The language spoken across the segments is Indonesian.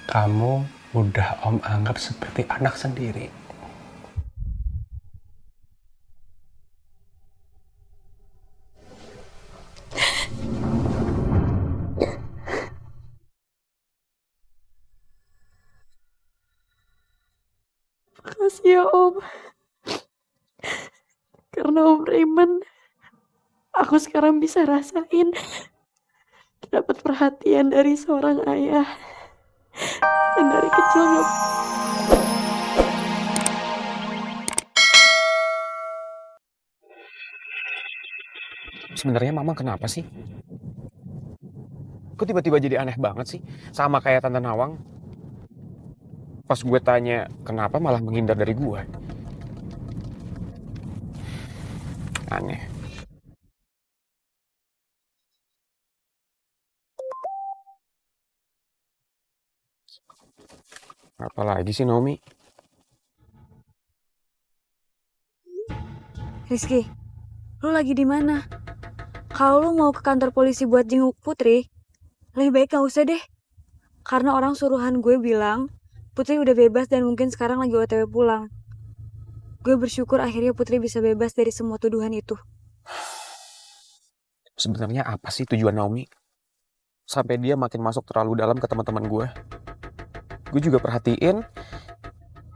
Kamu udah Om anggap seperti anak sendiri. Makasih ya Om. Karena Om Raymond, aku sekarang bisa rasain dapat perhatian dari seorang ayah yang dari kecil gak... Sebenarnya Mama kenapa sih? Kok tiba-tiba jadi aneh banget sih? Sama kayak Tante Nawang. Pas gue tanya kenapa malah menghindar dari gue. Aneh. Apalagi sih Naomi? Rizky, lu lagi di mana? Kalau lu mau ke kantor polisi buat jenguk Putri, lebih baik gak usah deh. Karena orang suruhan gue bilang, Putri udah bebas dan mungkin sekarang lagi OTW pulang. Gue bersyukur akhirnya Putri bisa bebas dari semua tuduhan itu. Sebenarnya apa sih tujuan Naomi? Sampai dia makin masuk terlalu dalam ke teman-teman gue. Gue juga perhatiin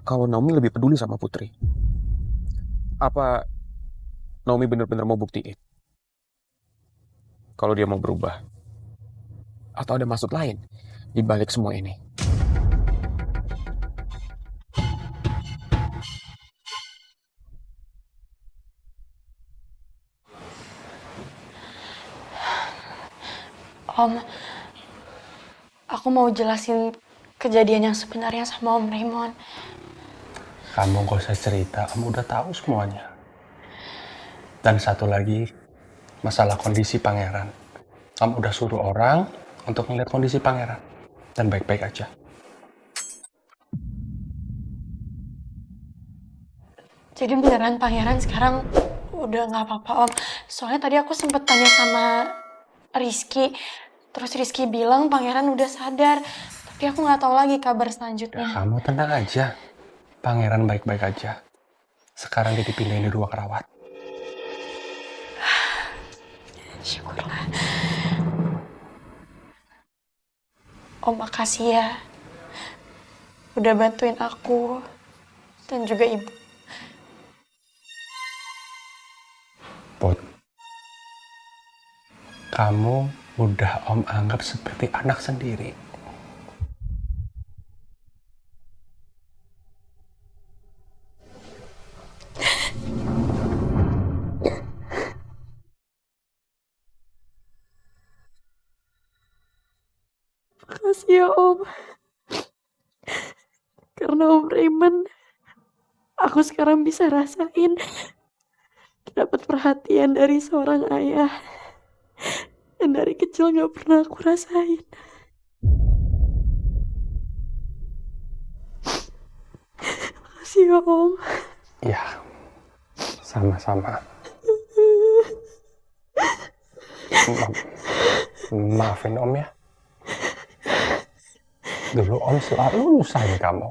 kalau Naomi lebih peduli sama Putri. Apa Naomi bener-bener mau buktiin kalau dia mau berubah? Atau ada maksud lain di balik semua ini? Om, aku mau jelasin kejadian yang sebenarnya sama Om Raymond. Kamu gak usah cerita, kamu udah tahu semuanya. Dan satu lagi, masalah kondisi pangeran. Kamu udah suruh orang untuk melihat kondisi pangeran. Dan baik-baik aja. Jadi beneran pangeran sekarang udah nggak apa-apa Om. Soalnya tadi aku sempet tanya sama Rizky. Terus Rizky bilang pangeran udah sadar. Tapi aku nggak tahu lagi kabar Ya, selanjutnya. kamu tenang aja. Pangeran baik-baik aja. Sekarang dia dipindahin di ruang rawat. Syukurlah. Om makasih ya. Udah bantuin aku. Dan juga ibu. Put, kamu udah Om anggap seperti anak sendiri. Makasih ya Om. Karena Om Raymond, aku sekarang bisa rasain dapat perhatian dari seorang ayah yang dari kecil gak pernah aku rasain. Makasih ya Om. Ya, sama-sama. Maafin Om ya. Dulu Om selalu nyusahin kamu.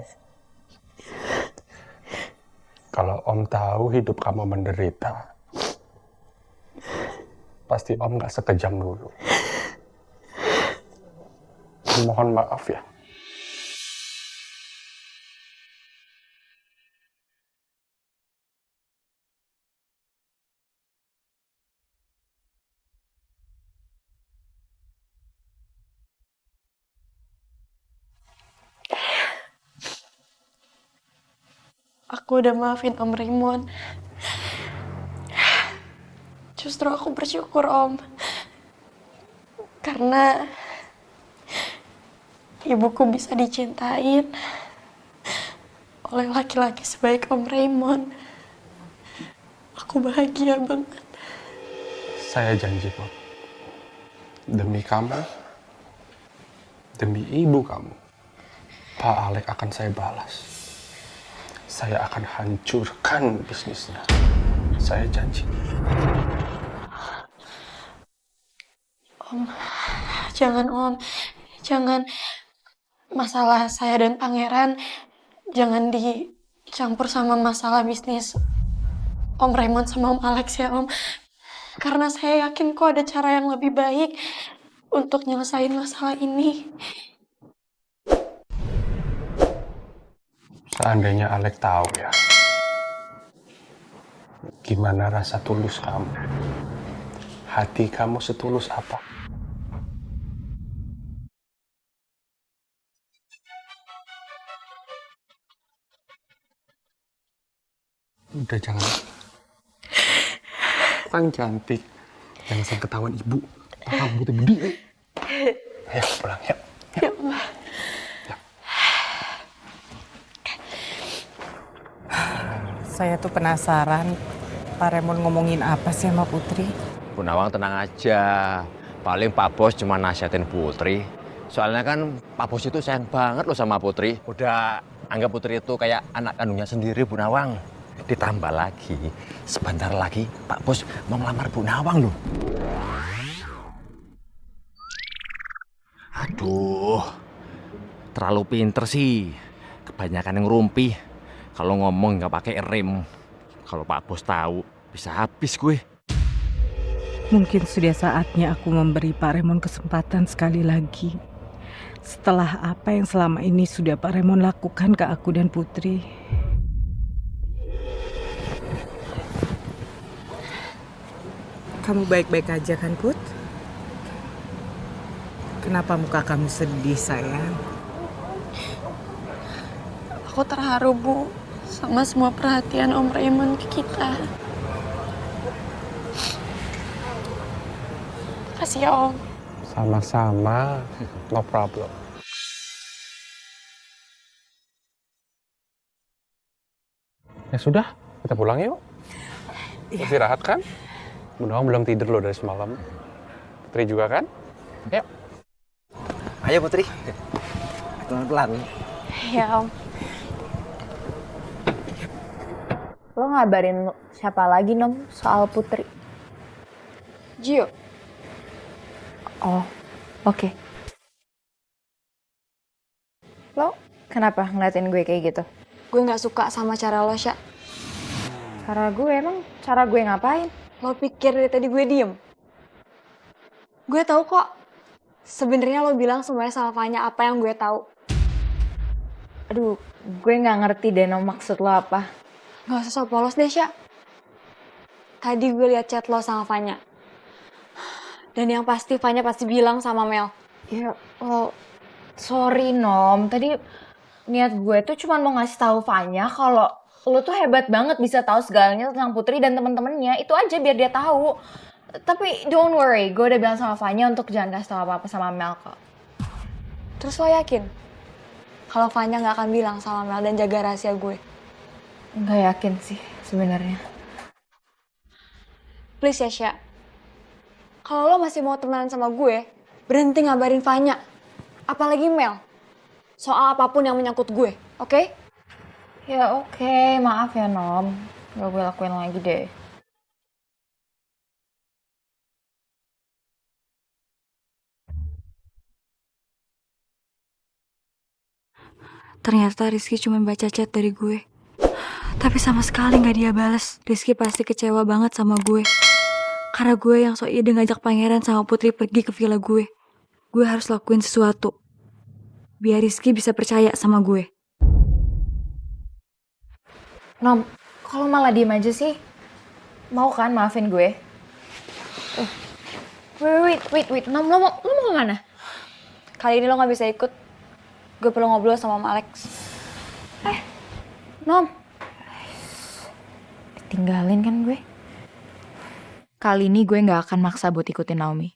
Kalau Om tahu hidup kamu menderita, pasti Om gak sekejam dulu. Mohon maaf ya. Aku udah maafin Om Raymond. Justru aku bersyukur Om. Karena ibuku bisa dicintain oleh laki-laki sebaik Om Raymond. Aku bahagia banget. Saya janji Put. Demi kamu, demi ibu kamu, Pak Alek akan saya balas. Saya akan hancurkan bisnisnya. Saya janji. Om, jangan Om. Jangan. masalah saya dan Pangeran jangan dicampur sama masalah bisnis Om Raymond sama Om Alex ya Om. Karena saya yakin kok ada cara yang lebih baik untuk nyelesain masalah ini. Seandainya Alex tahu ya, gimana rasa tulus kamu, hati kamu setulus apa. Udah jangan, kan cantik, jangan sampai ketahuan ibu. Kamu tuh gede. Ayo pulang ya. Ya Allah. Saya tuh penasaran, Pak Raymond ngomongin apa sih sama Putri? Bu Nawang tenang aja, paling Pak Bos cuma nasihatin Putri. Soalnya kan Pak Bos itu sayang banget loh sama Putri. Udah anggap Putri itu kayak anak kandungnya sendiri, Bu Nawang. Ditambah lagi, sebentar lagi Pak Bos mau ngelamar Bu Nawang loh. Aduh, terlalu pinter sih. Kebanyakan yang rumpi. Kalau ngomong nggak pakai rem. Kalau Pak Bos tahu, bisa habis gue. Mungkin sudah saatnya aku memberi Pak Raymond kesempatan sekali lagi. Setelah apa yang selama ini sudah Pak Raymond lakukan ke aku dan Putri. Kamu baik-baik aja kan, Put? Kenapa muka kamu sedih, sayang? Aku terharu, Bu, sama semua perhatian Om Raymond ke kita. Makasih ya, Om. Sama-sama, no problem. Ya sudah, kita pulang yuk. Istirahat kan? Bu Nawang belum tidur loh dari semalam. Putri juga kan? Yuk. Ayo Putri, pelan-pelan. Ya, Om. Lo ngabarin siapa lagi, Nom, soal Putri? Gio. Oh, oke. Lo kenapa ngeliatin gue kayak gitu? Gue gak suka sama cara lo, Sya. Emang cara gue ngapain? Lo pikir dari tadi gue diem? Gue tahu kok. Sebenarnya lo bilang semuanya sama Fanya apa yang gue tahu. Aduh, gue nggak ngerti deh, Nom, maksud lo apa. Gak usah sok polos deh, Sya. Tadi gue liat chat lo sama Fanya. Dan yang pasti Fanya pasti bilang sama Mel. Ya, sorry, Nom. Tadi niat gue tuh cuma mau ngasih tahu Fanya kalau lo tuh hebat banget bisa tahu segalanya tentang Putri dan temen-temennya. Itu aja biar dia tahu. Tapi don't worry, gue udah bilang sama Fanya untuk jangan kasih tahu apa-apa sama Mel kok. Terus lo yakin? Kalau Fanya gak akan bilang sama Mel dan jaga rahasia gue? Nggak yakin sih sebenarnya. Please ya, Sya. Kalau lo masih mau temenan sama gue, berhenti ngabarin Fanya. Apalagi Mel. Soal apapun yang menyangkut gue, oke? Ya oke, maaf ya, Nom. Gak gue lakuin lagi deh. Ternyata Rizky cuma baca chat dari gue. Tapi sama sekali gak dia bales. Rizky pasti kecewa banget sama gue. Karena gue yang sok ide ngajak Pangeran sama Putri pergi ke villa gue. Gue harus lakuin sesuatu. Biar Rizky bisa percaya sama gue. Nom, kalau malah diem aja sih? Mau kan maafin gue? Wait. Nom, lo mau kemana? Kali ini lo gak bisa ikut. Gue perlu ngobrol sama Om Alex. Nom. Ditinggalin kan gue? Kali ini gue gak akan maksa buat ikutin Naomi.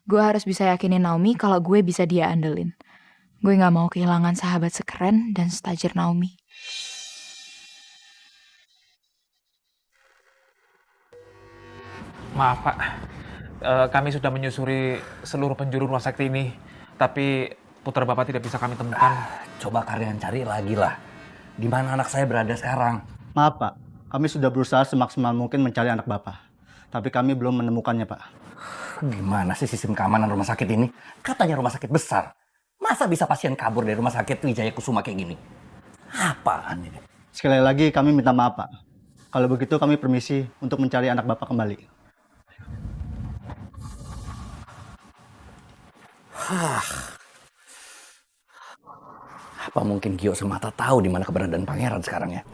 Gue harus bisa yakinin Naomi kalau gue bisa dia andelin. Gue gak mau kehilangan sahabat sekeren dan setajir Naomi. Maaf Pak, kami sudah menyusuri seluruh penjuru rumah sakit ini, tapi putra Bapak tidak bisa kami temukan. Coba kalian cari lagi lah. Di mana anak saya berada sekarang? Maaf Pak, kami sudah berusaha semaksimal mungkin mencari anak Bapak. Tapi kami belum menemukannya Pak. Gimana sih sistem keamanan rumah sakit ini? Katanya rumah sakit besar. Masa Masa bisa pasien kabur dari rumah sakit Wijaya Kusuma kayak gini? Apaan ini? Sekali lagi kami minta maaf, Pak. Kalau begitu kami permisi untuk mencari anak Bapak kembali. Apa mungkin Gio Semata tahu di mana keberadaan pangeran sekarang ya?